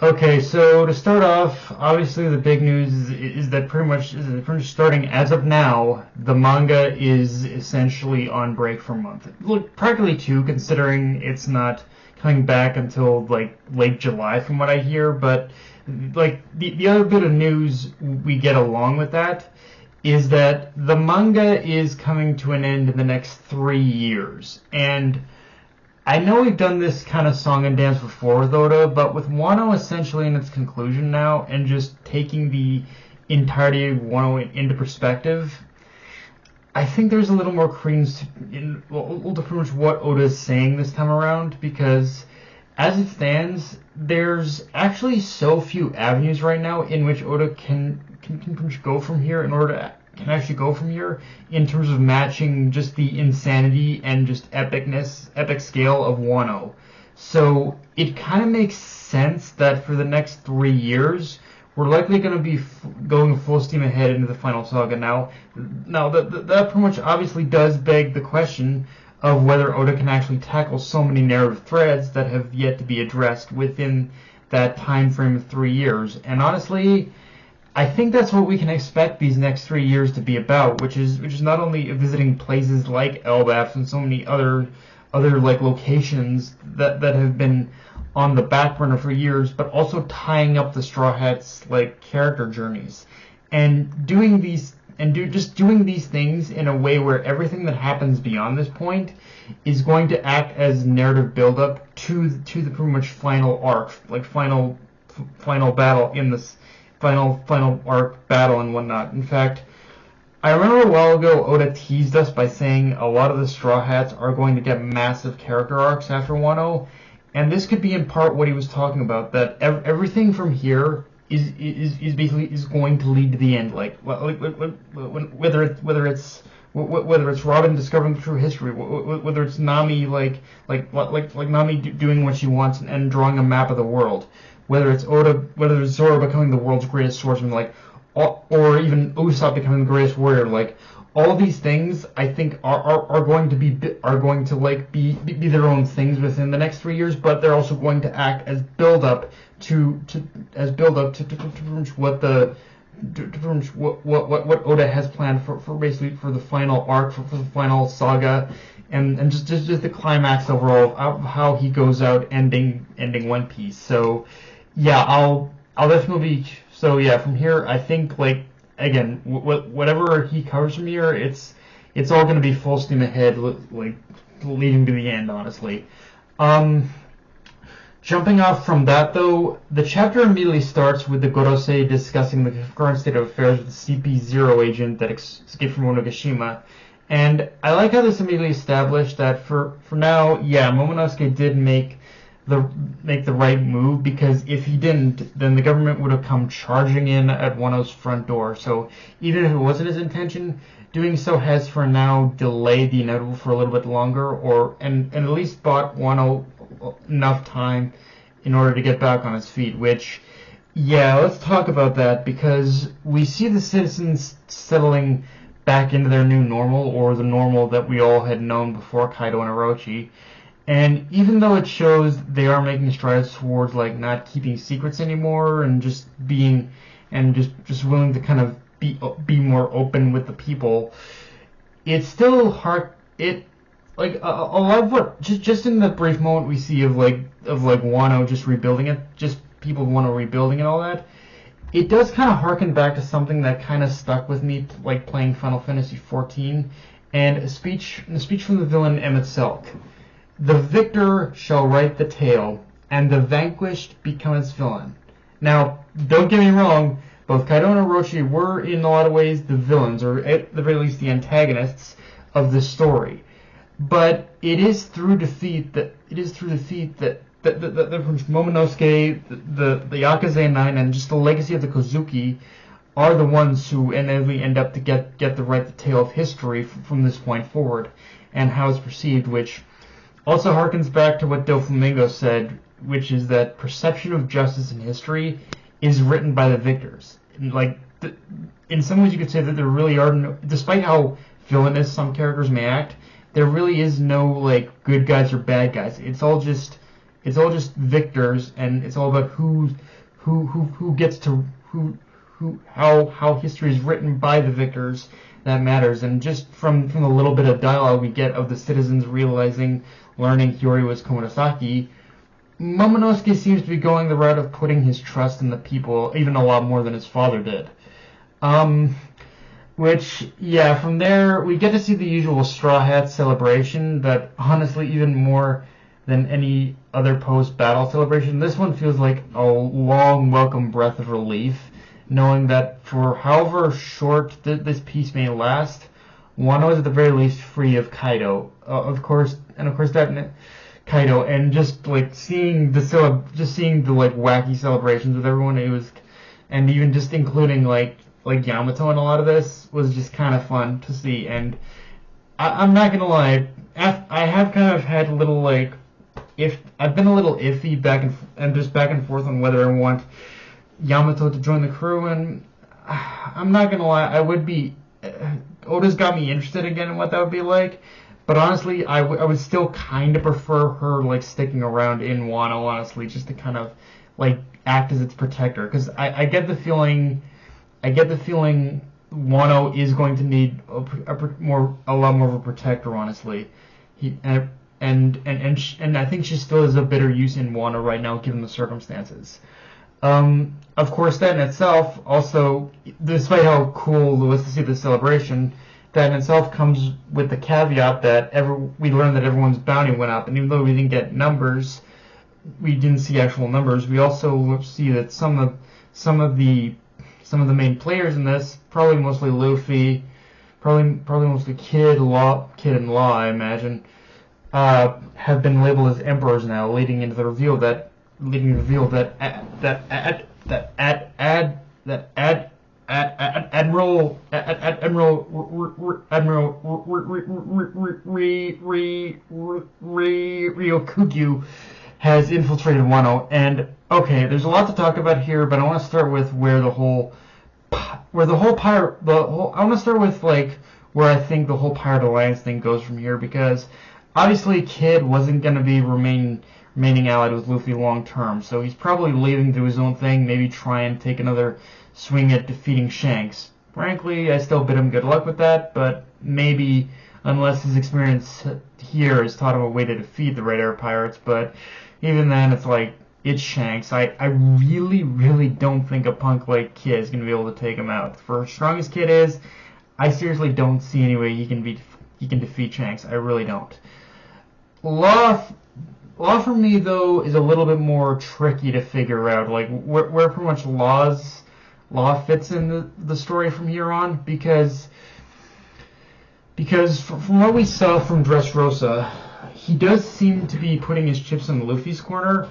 Okay, so to start off, obviously the big news is that pretty much starting as of now, the manga is essentially on break for a month. Look, practically two, considering it's not coming back until like late July, from what I hear. But like the other bit of news we get along with that is that the manga is coming to an end in the next 3 years, and I know we've done this kind of song and dance before with Oda, but with Wano essentially in its conclusion now, and just taking the entirety of Wano into perspective, I think there's a little more credence to pretty much what Oda is saying this time around, because as it stands, there's actually so few avenues right now in which Oda can pretty much go from here in order to can actually go from here in terms of matching just the insanity and just epic scale of Wano. So it kind of makes sense that for the next 3 years, we're likely going to be going full steam ahead into the Final Saga. Now that pretty much obviously does beg the question of whether Oda can actually tackle so many narrative threads that have yet to be addressed within that time frame of 3 years. And honestly, I think that's what we can expect these next 3 years to be about, which is not only visiting places like Elbaf and so many other like locations that have been on the back burner for years, but also tying up the Straw Hats like character journeys and just doing these things in a way where everything that happens beyond this point is going to act as narrative buildup to the pretty much final arc, like final battle in this final arc battle and whatnot. In fact, I remember a while ago Oda teased us by saying a lot of the Straw Hats are going to get massive character arcs after Wano, and this could be in part what he was talking about. That everything from here is basically is going to lead to the end. Whether it's Robin discovering the true history, whether it's Nami like Nami doing what she wants and drawing a map of the world, whether it's Zoro becoming the world's greatest swordsman, or even Usopp becoming the greatest warrior, like all these things, I think are going to be their own things within the next 3 years, but they're also going to act as build up to what Oda has planned for basically for the final arc for the final saga, and just the climax overall of how he goes out ending One Piece. So yeah, I'll definitely. So yeah, from here I think like again whatever he covers from here, it's all going to be full steam ahead, like leading to the end. Honestly, jumping off from that though, the chapter immediately starts with the Gorosei discussing the current state of affairs with the CP0 agent that escaped from Onogashima. And I like how this immediately established that for now, yeah, Momonosuke did make the right move, because if he didn't, then the government would have come charging in at Wano's front door. So even if it wasn't his intention, doing so has for now delayed the inevitable for a little bit longer, and at least bought Wano enough time in order to get back on his feet. Which, yeah, let's talk about that, because we see the citizens settling back into their new normal, or the normal that we all had known before Kaido and Orochi. And even though it shows they are making strides towards like not keeping secrets anymore and just being and just willing to kind of be more open with the people, it's still hard. It like a lot of what just in the brief moment we see of Wano just rebuilding it, just people of Wano rebuilding and all that. It does kind of harken back to something that kind of stuck with me, like playing Final Fantasy XIV, and a speech from the villain Emmett Selk. The victor shall write the tale, and the vanquished become its villain. Now, don't get me wrong, both Kaido and Orochi were in a lot of ways the villains, or at the very least the antagonists of this story. But it is through defeat that Momonosuke, the Yakuza 9, and just the legacy of the Kozuki are the ones who inevitably end up to get the right tale of history from this point forward, and how it's perceived, which also harkens back to what Doflamingo said, which is that perception of justice in history is written by the victors. In some ways you could say that there really are no, despite how villainous some characters may act, there really is no like good guys or bad guys. It's all just it's all just victors, and it's all about who gets to how history is written by the victors that matters. And just from the little bit of dialogue we get of the citizens learning Hiyori was Komurasaki, Momonosuke seems to be going the route of putting his trust in the people, even a lot more than his father did. Which, yeah, from there, we get to see the usual Straw Hat celebration that, honestly, even more than any other post-battle celebration, this one feels like a long, welcome breath of relief, knowing that for however short this peace may last, Wano is at the very least free of Kaido. Of course, that Kaido, and just like seeing the like wacky celebrations with everyone, and even just including like Yamato in a lot of this was just kind of fun to see. And I'm not gonna lie, I have kind of had a little I've been a little iffy back and forth on whether I want Yamato to join the crew, and I'm not gonna lie, I would be. Oda's got me interested again in what that would be like, but honestly, I would still kind of prefer her like sticking around in Wano, honestly, just to kind of like act as its protector, because I get the feeling Wano is going to need a lot more of a protector, honestly. And I think she still has a better use in Wano right now, given the circumstances. Of course, that in itself, also, despite how cool it was to see the celebration, that in itself comes with the caveat that we learned that everyone's bounty went up, and even though we didn't get numbers, we didn't see actual numbers. We also see that some of the main players in this, probably mostly Luffy, probably mostly Kid and Law, I imagine, have been labeled as emperors now, leading into the reveal that Admiral Ryokugyu has infiltrated Wano. And okay, there's a lot to talk about here, but I want to start with where I want to start with like where I think the whole Pirate Alliance thing goes from here, because obviously Kid wasn't going to be remaining allied with Luffy long term, so he's probably leaving to do his own thing, maybe try and take another swing at defeating Shanks. Frankly, I still bid him good luck with that, but maybe, unless his experience here has taught him a way to defeat the Red Air Pirates, but even then, it's Shanks. I really, really don't think a punk like Kid is going to be able to take him out. For as strong as Kid is, I seriously don't see any way he can defeat Shanks. I really don't. Law for me, though, is a little bit more tricky to figure out, like where pretty much Law fits in the story from here on, because from what we saw from Dressrosa, he does seem to be putting his chips in Luffy's corner,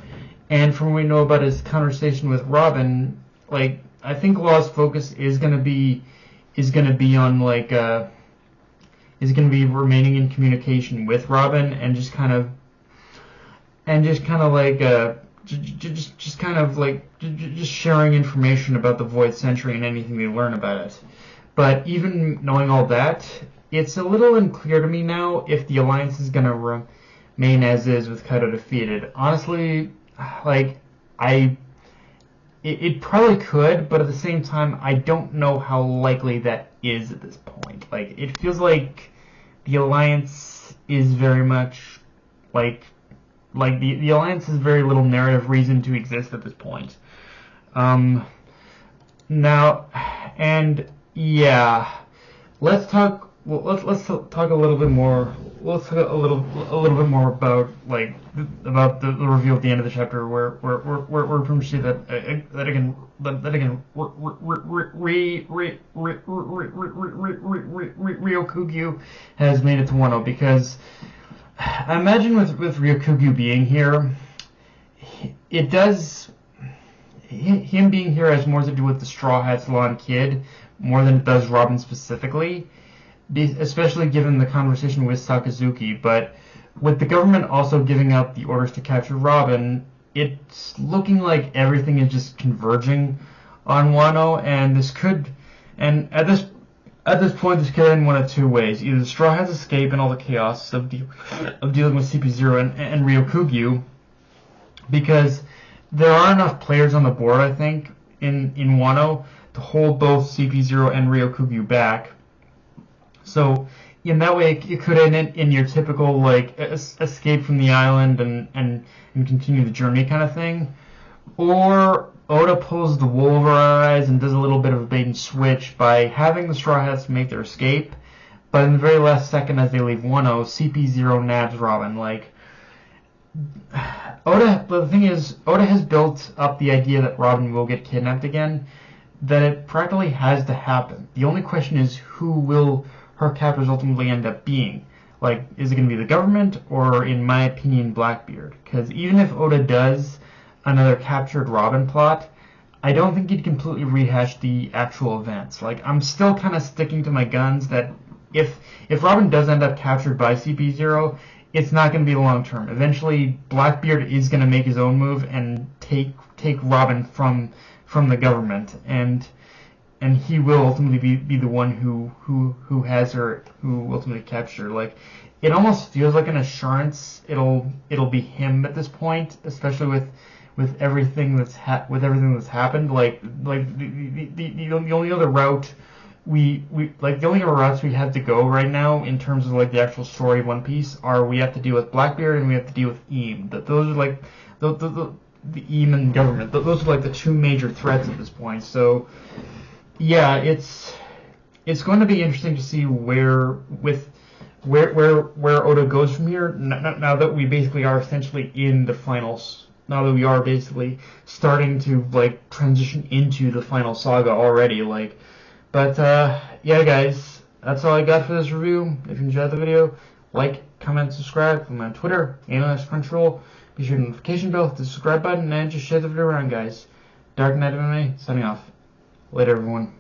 and from what we know about his conversation with Robin, like I think Law's focus is gonna be on remaining in communication with Robin and just sharing information about the Void Century and anything they learn about it. But even knowing all that, it's a little unclear to me now if the Alliance is going to remain as is with Kaido defeated. Honestly, it probably could, but at the same time, I don't know how likely that is at this point. Like, it feels like the Alliance is very much the Alliance has very little narrative reason to exist at this point. Now, and yeah, let's talk a little bit more. Let's talk a little bit more about the reveal at the end of the chapter, where pretty much see that again Ryokugyu has made it to Wano, because I imagine with Ryokugyu being here, it does. Him being here has more to do with the Straw Hats, Law, and Kid more than it does Robin specifically, especially given the conversation with Sakazuki. But with the government also giving out the orders to capture Robin, it's looking like everything is just converging on Wano, and at this point, this could end one of two ways. Either the Straw Hats escape and all the chaos of dealing with CP0 and Ryokugyu, because there are enough players on the board, I think, in Wano to hold both CP0 and Ryokugyu back. So in that way, it could end in your typical like escape from the island and continue the journey kind of thing, or Oda pulls the wool over our eyes and does a little bit of a bait and switch by having the Straw Hats make their escape, but in the very last second as they leave Wano, CP0 nabs Robin. Like, Oda, but the thing is, Oda has built up the idea that Robin will get kidnapped again, that it practically has to happen. The only question is, who will her captors ultimately end up being? Like, is it going to be the government, or, in my opinion, Blackbeard? Because even if Oda does another captured Robin plot, I don't think he'd completely rehash the actual events. Like, I'm still kind of sticking to my guns that if Robin does end up captured by CP0, it's not going to be long term. Eventually, Blackbeard is going to make his own move and take Robin from the government, and he will ultimately be the one who has her, who ultimately captures her. Like, it almost feels like an assurance it'll be him at this point, especially with everything that's happened. Like the only other route the only other routes we have to go right now in terms of like the actual story of One Piece are we have to deal with Blackbeard and we have to deal with Eam. Those are like the Eam and government. Those are like the two major threats at this point. So yeah, it's going to be interesting to see where Oda goes from here. Now that we basically are essentially in the finals. Now that we are basically starting to like transition into the final saga already, like. But yeah, guys, that's all I got for this review. If you enjoyed the video, like, comment, subscribe. I'm on Twitter, @Crunchyroll. Be sure to hit the notification bell, hit the subscribe button, and just share the video around, guys. Dark Knight MMA, signing off. Later, everyone.